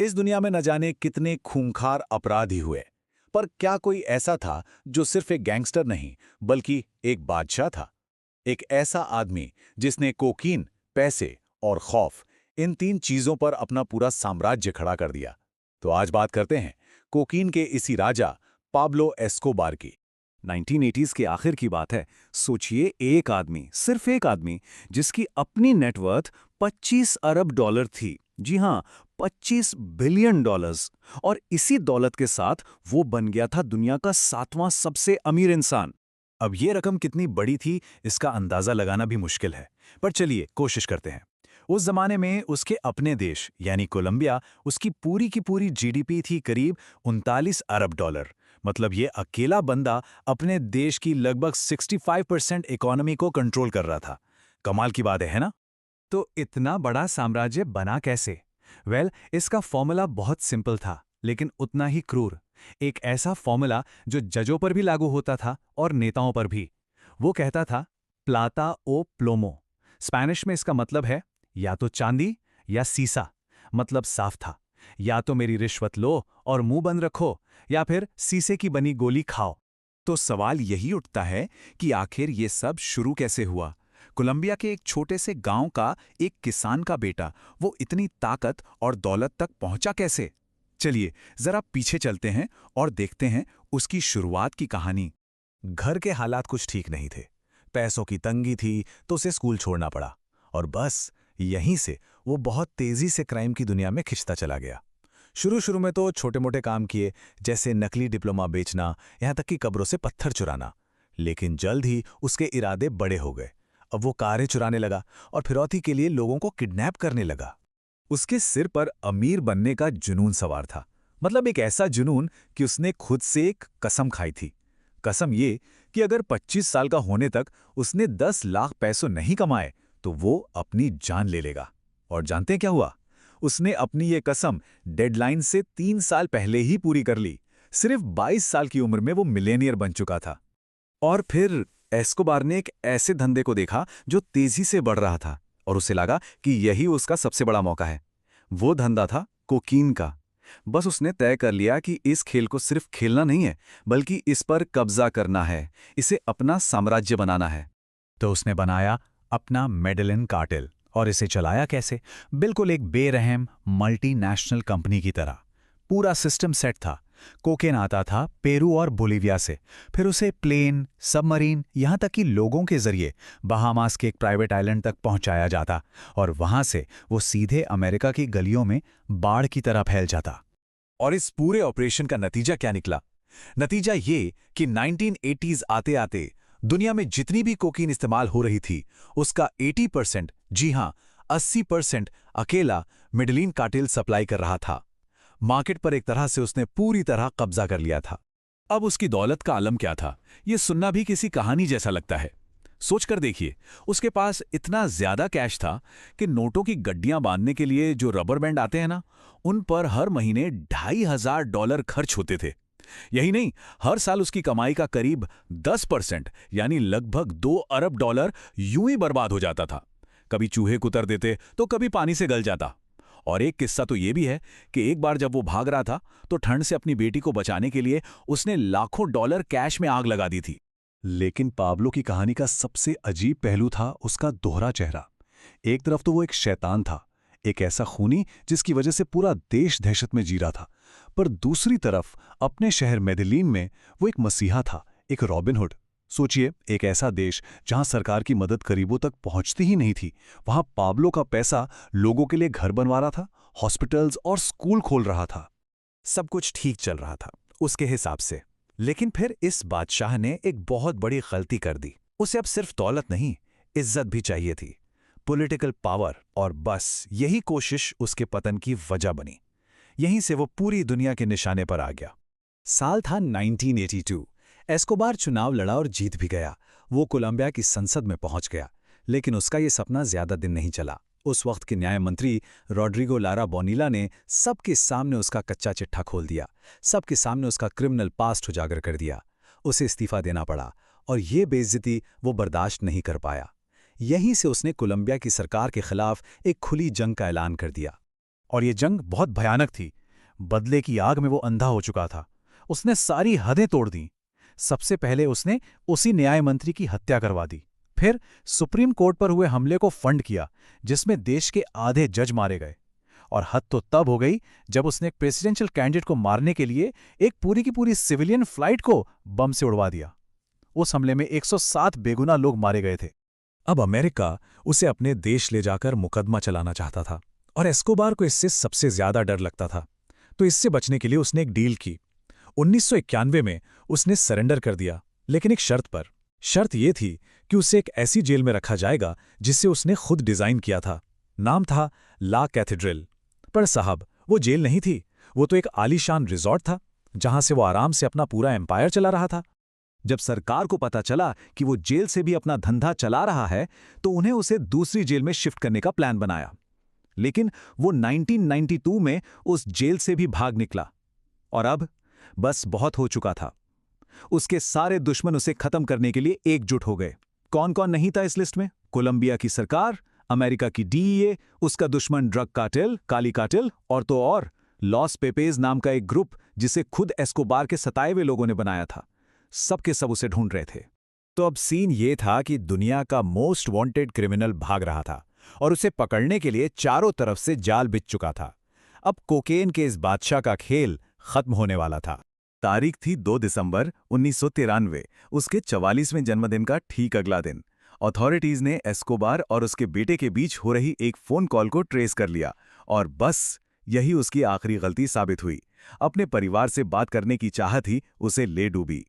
इस दुनिया में न जाने कितने खूंखार अपराधी हुए, पर क्या कोई ऐसा था जो सिर्फ एक गैंगस्टर नहीं, बल्कि एक बादशाह था? एक ऐसा आदमी जिसने कोकीन, पैसे और खौफ, इन तीन चीजों पर अपना पूरा साम्राज्य खड़ा कर दिया। तो आज बात करते हैं कोकीन के इसी राजा पाब्लो एस्कोबार की। 1980s के आखिर की बात है। सोचिए, एक आदमी, सिर्फ एक आदमी, जिसकी अपनी नेटवर्थ 25 अरब डॉलर थी। जी हां, 25 बिलियन डॉलर्स। और इसी दौलत के साथ वो बन गया था दुनिया का 7वां सबसे अमीर इंसान। अब ये रकम कितनी बड़ी थी, इसका अंदाजा लगाना भी मुश्किल है, पर चलिए कोशिश करते हैं। उस जमाने में उसके अपने देश यानी कोलंबिया, उसकी पूरी की पूरी जीडीपी थी करीब 39 अरब डॉलर। मतलब ये अकेला बंदा अपने देश की लगभग 65% इकोनॉमी को कंट्रोल कर रहा था। कमाल की बात है ना? तो इतना बड़ा साम्राज्य बना कैसे? इसका फॉर्मूला बहुत सिंपल था, लेकिन उतना ही क्रूर। एक ऐसा फॉर्मूला जो जजों पर भी लागू होता था और नेताओं पर भी। वो कहता था, प्लाता ओ प्लोमो। स्पेनिश में इसका मतलब है या तो चांदी या सीसा। मतलब साफ था, या तो मेरी रिश्वत लो और मुंह बंद रखो, या फिर सीसे की बनी गोली खाओ। तो सवाल यही उठता है कि आखिर ये सब शुरू कैसे हुआ? कोलंबिया के एक छोटे से गांव का एक किसान का बेटा, वो इतनी ताकत और दौलत तक पहुंचा कैसे? चलिए जरा पीछे चलते हैं और देखते हैं उसकी शुरुआत की कहानी। घर के हालात कुछ ठीक नहीं थे। पैसों की तंगी थी, तो उसे स्कूल छोड़ना पड़ा। और बस यहीं से वो बहुत तेजी से क्राइम की दुनिया में खिंचता चला गया। शुरू शुरू में तो छोटे मोटे काम किए, जैसे नकली डिप्लोमा बेचना, यहां तक कि कब्रों से पत्थर चुराना। लेकिन जल्द ही उसके इरादे बड़े हो गए। अब वो कारें चुराने लगा और फिरौती के लिए लोगों को किडनैप करने लगा। उसके सिर पर अमीर बनने का जुनून सवार था। मतलब एक ऐसा जुनून कि उसने खुद से एक कसम खाई थी। कसम ये कि अगर 25 साल का होने तक उसने 10 लाख पैसों नहीं कमाए तो वो अपनी जान ले लेगा। और जानते हैं क्या हुआ? उसने अपनी ये कसम डेडलाइन से 3 साल पहले ही पूरी कर ली। सिर्फ 22 साल की उम्र में वो मिलेनियर बन चुका था। और फिर एस्कोबार ने एक ऐसे धंधे को देखा जो तेजी से बढ़ रहा था, और उसे लगा कि यही उसका सबसे बड़ा मौका है। वो धंधा था कोकीन का। बस उसने तय कर लिया कि इस खेल को सिर्फ खेलना नहीं है, बल्कि इस पर कब्जा करना है, इसे अपना साम्राज्य बनाना है। तो उसने बनाया अपना मेडेलिन कार्टेल। और इसे चलाया कैसे? बिल्कुल एक बेरहम मल्टीनेशनल कंपनी की तरह। पूरा सिस्टम सेट था। कोकेन आता था पेरू और बोलीविया से, फिर उसे प्लेन, सबमरीन, यहां तक कि लोगों के जरिए बहामास के एक प्राइवेट आइलैंड तक पहुंचाया जाता, और वहां से वो सीधे अमेरिका की गलियों में बाढ़ की तरह फैल जाता। और इस पूरे ऑपरेशन का नतीजा क्या निकला? नतीजा ये कि 1980s आते आते दुनिया में जितनी भी कोकीन इस्तेमाल हो रही थी, उसका 80%, जी हां 80% अकेला मेडेलिन कार्टेल सप्लाई कर रहा था। मार्केट पर एक तरह से उसने पूरी तरह कब्जा कर लिया था। अब उसकी दौलत का आलम क्या था, यह सुनना भी किसी कहानी जैसा लगता है। सोचकर देखिए, उसके पास इतना ज्यादा कैश था कि नोटों की गड्डियां बांधने के लिए जो रबर बैंड आते हैं ना, उन पर हर महीने $2,500 खर्च होते थे। यही नहीं, हर साल उसकी कमाई का करीब 10%, यानी लगभग $2 अरब यूं ही बर्बाद हो जाता था। कभी चूहे कुतर देते तो कभी पानी से गल जाता। और एक किस्सा तो ये भी है कि एक बार जब वो भाग रहा था, तो ठंड से अपनी बेटी को बचाने के लिए उसने लाखों डॉलर कैश में आग लगा दी थी। लेकिन पाब्लो की कहानी का सबसे अजीब पहलू था उसका दोहरा चेहरा। एक तरफ तो वो एक शैतान था, एक ऐसा खूनी जिसकी वजह से पूरा देश दहशत में जी रहा था, पर दूसरी तरफ अपने शहर मेडेलिन में वो एक मसीहा था, एक रॉबिनहुड। सोचिए, एक ऐसा देश जहां सरकार की मदद गरीबों तक पहुंचती ही नहीं थी, वहां पाब्लो का पैसा लोगों के लिए घर बनवा रहा था, हॉस्पिटल्स और स्कूल खोल रहा था। सब कुछ ठीक चल रहा था उसके हिसाब से। लेकिन फिर इस बादशाह ने एक बहुत बड़ी गलती कर दी। उसे अब सिर्फ दौलत नहीं, इज्जत भी चाहिए थी, पॉलिटिकल पावर। और बस यही कोशिश उसके पतन की वजह बनी। यहीं से वो पूरी दुनिया के निशाने पर आ गया। साल था 1982। एस्कोबार चुनाव लड़ा और जीत भी गया। वो कोलंबिया की संसद में पहुंच गया। लेकिन उसका ये सपना ज्यादा दिन नहीं चला। उस वक्त के न्याय मंत्री रॉड्रिगो लारा बोनीला ने सबके सामने उसका कच्चा चिट्ठा खोल दिया, सबके सामने उसका क्रिमिनल पास्ट उजागर कर दिया। उसे इस्तीफा देना पड़ा, और ये बेइज्जती वो बर्दाश्त नहीं कर पाया। यहीं से उसने कोलंबिया की सरकार के खिलाफ एक खुली जंग का ऐलान कर दिया। और ये जंग बहुत भयानक थी। बदले की आग में वो अंधा हो चुका था। उसने सारी हदें तोड़ दी। सबसे पहले उसने उसी न्याय मंत्री की हत्या करवा दी। फिर सुप्रीम कोर्ट पर हुए हमले को फंड किया, जिसमें देश के आधे जज मारे गए। और हद तो तब हो गई जब उसने एक प्रेसिडेंशियल कैंडिडेट को मारने के लिए एक पूरी की पूरी सिविलियन फ्लाइट को बम से उड़वा दिया। उस हमले में 107 बेगुनाह लोग मारे गए थे। अब अमेरिका उसे अपने देश ले जाकर मुकदमा चलाना चाहता था और एस्कोबार को इससे सबसे ज्यादा डर लगता था। तो इससे बचने के लिए उसने एक डील की। 1991 में उसने सरेंडर कर दिया, लेकिन एक शर्त पर। शर्त यह थी कि उसे एक ऐसी जेल में रखा जाएगा जिसे उसने खुद डिजाइन किया था। नाम था ला कैथेड्रल। पर साहब, वो जेल नहीं थी, वो तो एक आलीशान रिजॉर्ट था जहां से वो आराम से अपना पूरा एम्पायर चला रहा था। जब सरकार को पता चला कि वो जेल से भी अपना धंधा चला रहा है, तो उन्हें उसे दूसरी जेल में शिफ्ट करने का प्लान बनाया। लेकिन वो 1992 में उस जेल से भी भाग निकला। और अब बस बहुत हो चुका था। उसके सारे दुश्मन उसे खत्म करने के लिए एकजुट हो गए। कौन कौन नहीं था इस लिस्ट में? कोलंबिया की सरकार, अमेरिका की डीईए, उसका दुश्मन ड्रग कार्टेल, काली कार्टेल, और तो और लॉस पेपेज नाम का एक ग्रुप जिसे खुद एस्कोबार के सताए हुए लोगों ने बनाया था। सबके सब उसे ढूंढ रहे थे। तो अब सीन ये था कि दुनिया का मोस्ट वांटेड क्रिमिनल भाग रहा था और उसे पकड़ने के लिए चारों तरफ से जाल बिछ चुका था। अब कोकेन के इस बादशाह का खेल खत्म होने वाला था। तारीख थी 2 दिसंबर 1993, उसके 44वें जन्मदिन का ठीक अगला दिन। अथॉरिटीज ने एस्कोबार और उसके बेटे के बीच हो रही एक फोन कॉल को ट्रेस कर लिया, और बस यही उसकी आखिरी गलती साबित हुई। अपने परिवार से बात करने की चाहत ही उसे ले डूबी।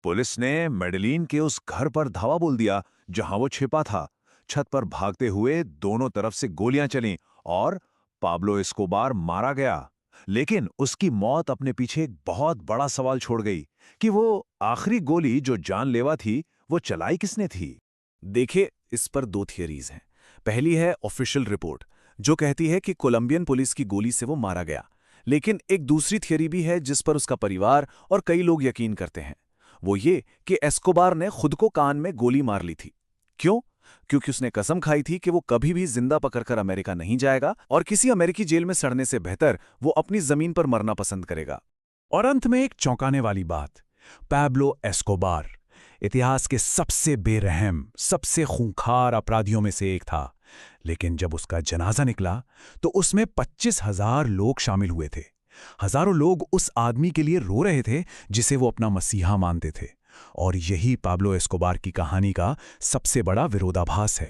पुलिस ने मेडेलिन के उस घर पर धावा बोल दिया जहां वो छिपा था। छत पर भागते हुए दोनों तरफ से गोलियां चलीं और पाब्लो एस्कोबार मारा गया। लेकिन उसकी मौत अपने पीछे एक बहुत बड़ा सवाल छोड़ गई कि वो आखिरी गोली जो जानलेवा थी, वो चलाई किसने थी? देखिए, इस पर दो थियरीज हैं। पहली है ऑफिशियल रिपोर्ट, जो कहती है कि कोलंबियन पुलिस की गोली से वो मारा गया। लेकिन एक दूसरी थियरी भी है जिस पर उसका परिवार और कई लोग यकीन करते हैं। वो ये कि एस्कोबार ने खुद को कान में गोली मार ली थी। क्यों? क्योंकि उसने कसम खाई थी कि वो कभी भी जिंदा पकड़कर अमेरिका नहीं जाएगा और किसी अमेरिकी जेल में सड़ने से बेहतर वो अपनी जमीन पर मरना पसंद करेगा। और अंत में एक चौंकाने वाली बात, पैब्लो एस्कोबार इतिहास के सबसे बेरहम, सबसे खूंखार अपराधियों में से एक था। लेकिन जब उसका जनाजा निकला तो उसमें 25,000 लोग शामिल हुए थे। हजारों लोग उस आदमी के लिए रो रहे थे जिसे वो अपना मसीहा मानते थे। और यही पाब्लो एस्कोबार की कहानी का सबसे बड़ा विरोधाभास है।